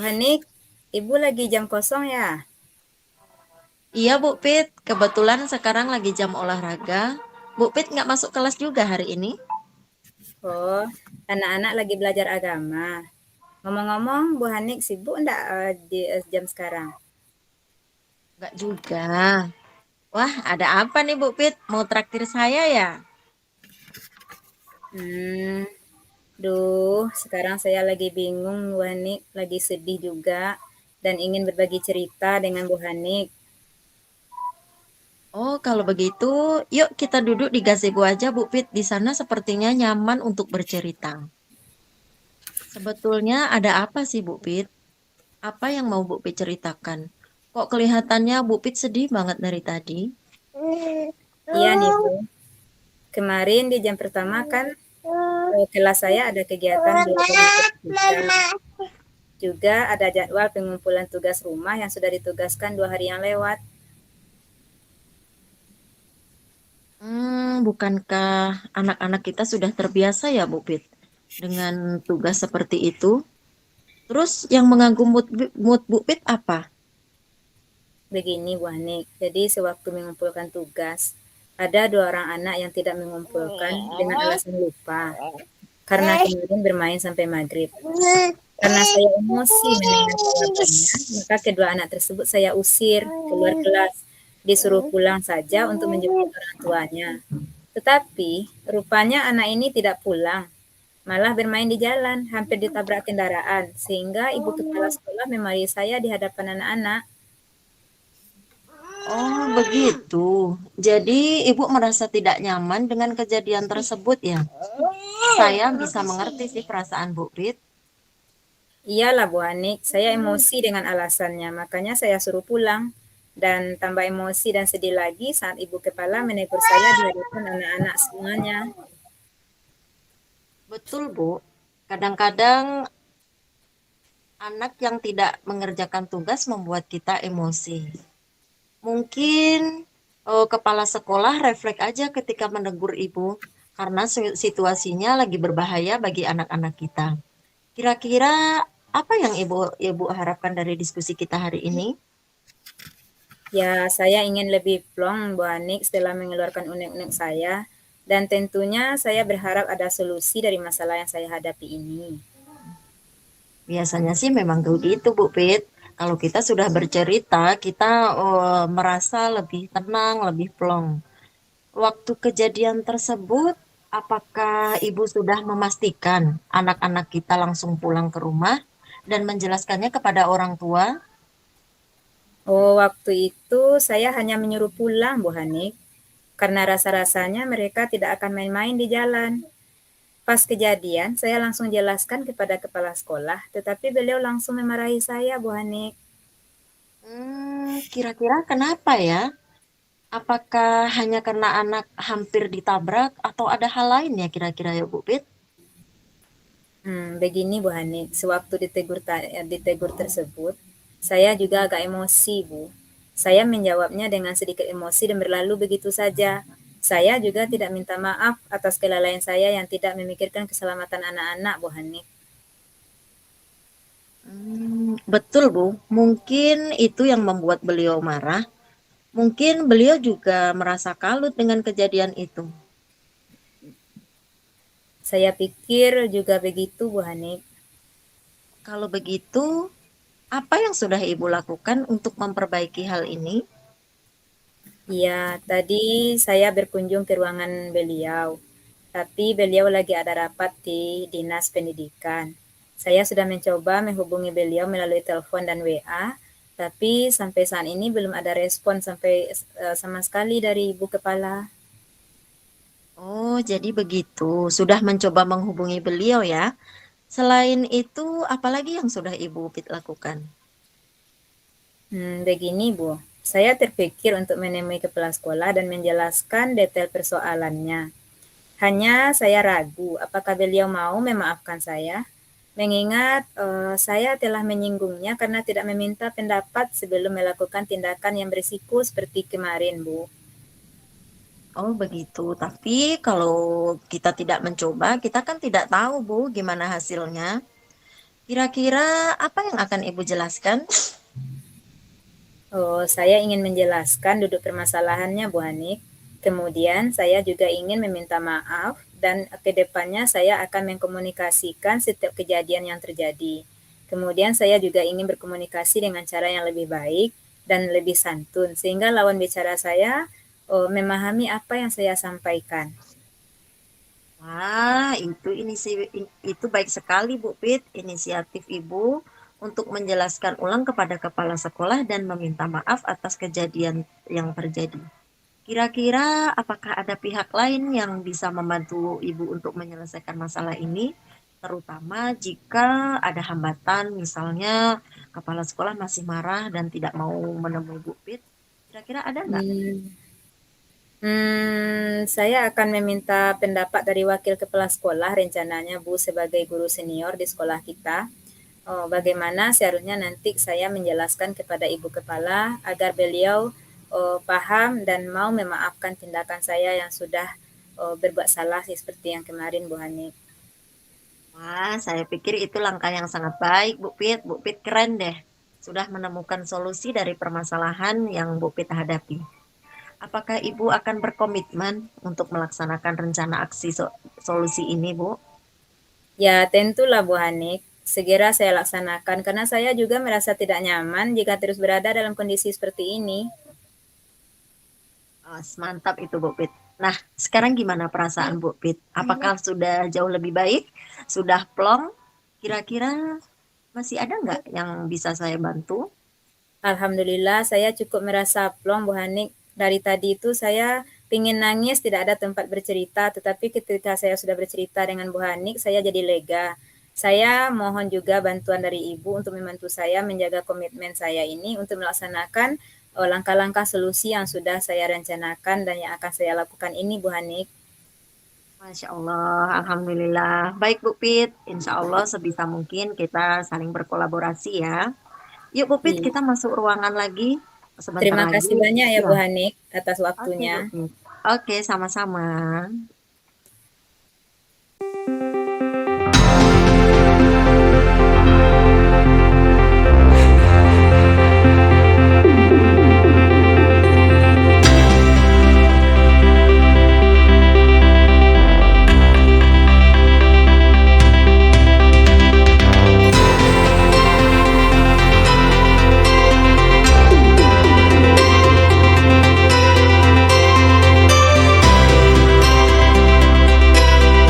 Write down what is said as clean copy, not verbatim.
Hanik, Ibu lagi jam kosong ya? Iya Bu Pit, kebetulan sekarang lagi jam olahraga. Bu Pit nggak masuk kelas juga hari ini? Oh, anak-anak lagi belajar agama. Ngomong-ngomong, Bu Hanik sibuk enggak di jam sekarang? Nggak juga. Wah, ada apa nih Bu Pit? Mau traktir saya ya? Hmm, sekarang saya lagi bingung, Bu Hanik, lagi sedih juga dan ingin berbagi cerita dengan Bu Hanik. Oh, kalau begitu, yuk kita duduk di gazebo aja Bu Pit. Di sana sepertinya nyaman untuk bercerita. Sebetulnya ada apa sih Bu Pit? Apa yang mau Bu Pit ceritakan? Kok kelihatannya Bu Pit sedih banget dari tadi? Iya nih, Bu. Kemarin di jam pertama kan kelas saya ada kegiatan belajar matematika. Juga ada jadwal pengumpulan tugas rumah yang sudah ditugaskan 2 hari yang lewat. Bukankah anak-anak kita sudah terbiasa ya, Bu Pit, dengan tugas seperti itu? Terus yang mengganggu mood Bu Pit apa? Begini Bu Hanik, jadi sewaktu mengumpulkan tugas, ada 2 orang anak yang tidak mengumpulkan dengan alasan lupa, karena kemudian bermain sampai maghrib. Karena saya emosi mendengar jawabannya, maka kedua anak tersebut saya usir keluar kelas, disuruh pulang saja untuk menjemput orang tuanya. Tetapi rupanya anak ini tidak pulang, malah bermain di jalan, hampir ditabrak kendaraan, sehingga ibu kepala sekolah memarahi saya di hadapan anak-anak. Oh, begitu. Jadi Ibu merasa tidak nyaman dengan kejadian tersebut ya? Saya bisa mengerti sih perasaan Bu Pit. Iyalah Bu Hanik, saya emosi dengan alasannya, makanya saya suruh pulang. Dan tambah emosi dan sedih lagi saat ibu kepala menegur saya di hadapan anak-anak semuanya. Betul, Bu. Kadang-kadang anak yang tidak mengerjakan tugas membuat kita emosi. Mungkin kepala sekolah refleks aja ketika menegur ibu karena situasinya lagi berbahaya bagi anak-anak kita. Kira-kira apa yang ibu harapkan dari diskusi kita hari ini? Ya, saya ingin lebih plong Bu Hanik setelah mengeluarkan unek-unek saya. Dan tentunya saya berharap ada solusi dari masalah yang saya hadapi ini. Biasanya sih memang begitu, Bu Pit. Kalau kita sudah bercerita, kita merasa lebih tenang, lebih plong. Waktu kejadian tersebut, apakah Ibu sudah memastikan anak-anak kita langsung pulang ke rumah dan menjelaskannya kepada orang tua? Oh, waktu itu saya hanya menyuruh pulang Bu Hanik. Karena rasa-rasanya mereka tidak akan main-main di jalan. Pas kejadian, saya langsung jelaskan kepada kepala sekolah, tetapi beliau langsung memarahi saya, Bu Hanik. Kira-kira kenapa ya? Apakah hanya karena anak hampir ditabrak atau ada hal lain ya kira-kira ya Bu Pit? Begini Bu Hanik, sewaktu ditegur tersebut, saya juga agak emosi, Bu. Saya menjawabnya dengan sedikit emosi dan berlalu begitu saja. Saya juga tidak minta maaf atas kelalaian saya yang tidak memikirkan keselamatan anak-anak, Bu Hanik. Betul Bu, mungkin itu yang membuat beliau marah. Mungkin beliau juga merasa kalut dengan kejadian itu. Saya pikir juga begitu, Bu Hanik. Kalau begitu, apa yang sudah Ibu lakukan untuk memperbaiki hal ini? Iya, tadi saya berkunjung ke ruangan beliau, tapi beliau lagi ada rapat di Dinas Pendidikan. Saya sudah mencoba menghubungi beliau melalui telepon dan WA, tapi sampai saat ini belum ada respon sama sekali dari Ibu Kepala. Oh, jadi begitu. Sudah mencoba menghubungi beliau ya. Selain itu, apalagi yang sudah Ibu Pit lakukan? Begini Bu, saya terpikir untuk menemui kepala sekolah dan menjelaskan detail persoalannya. Hanya saya ragu apakah beliau mau memaafkan saya, mengingat saya telah menyinggungnya karena tidak meminta pendapat sebelum melakukan tindakan yang berisiko seperti kemarin, Bu. Oh, begitu. Tapi kalau kita tidak mencoba, kita kan tidak tahu, Bu, gimana hasilnya. Kira-kira apa yang akan Ibu jelaskan? Oh, saya ingin menjelaskan duduk permasalahannya, Bu Hanik. Kemudian saya juga ingin meminta maaf dan ke depannya saya akan mengkomunikasikan setiap kejadian yang terjadi. Kemudian saya juga ingin berkomunikasi dengan cara yang lebih baik dan lebih santun sehingga lawan bicara saya memahami apa yang saya sampaikan. Wah, itu baik sekali Bu Pit, inisiatif Ibu untuk menjelaskan ulang kepada kepala sekolah dan meminta maaf atas kejadian yang terjadi. Kira-kira apakah ada pihak lain yang bisa membantu Ibu untuk menyelesaikan masalah ini? Terutama jika ada hambatan, misalnya kepala sekolah masih marah dan tidak mau menemui Bu Pit. Kira-kira ada nggak? Hmm, saya akan meminta pendapat dari wakil kepala sekolah rencananya Bu sebagai guru senior di sekolah kita. Oh, bagaimana seharusnya nanti saya menjelaskan kepada ibu kepala agar beliau paham dan mau memaafkan tindakan saya yang sudah berbuat salah seperti yang kemarin Bu Hani. Wah, saya pikir itu langkah yang sangat baik, Bu Pit. Bu Pit keren deh. Sudah menemukan solusi dari permasalahan yang Bu Pit hadapi. Apakah Ibu akan berkomitmen untuk melaksanakan rencana aksi solusi ini, Bu? Ya tentulah Bu Hani, segera saya laksanakan karena saya juga merasa tidak nyaman jika terus berada dalam kondisi seperti ini. Oh, mantap itu, Bu Pit. Nah, sekarang gimana perasaan Bu Pit? Apakah sudah jauh lebih baik? Sudah plong? Kira-kira masih ada nggak yang bisa saya bantu? Alhamdulillah saya cukup merasa plong Bu Hanik. Dari tadi itu saya pingin nangis, tidak ada tempat bercerita, tetapi ketika saya sudah bercerita dengan Bu Hanik, saya jadi lega. Saya mohon juga bantuan dari Ibu untuk membantu saya menjaga komitmen saya ini untuk melaksanakan langkah-langkah solusi yang sudah saya rencanakan dan yang akan saya lakukan ini Bu Hanik. Masya Allah, Alhamdulillah. Baik Bu Pit, Insya Allah sebisa mungkin kita saling berkolaborasi ya. Yuk Bu Pit, Iya. kita masuk ruangan lagi. Sebentar Terima kasih lagi. banyak ya Bu Ya, Hanik atas oke waktunya. Bu Pit. Oke, sama-sama.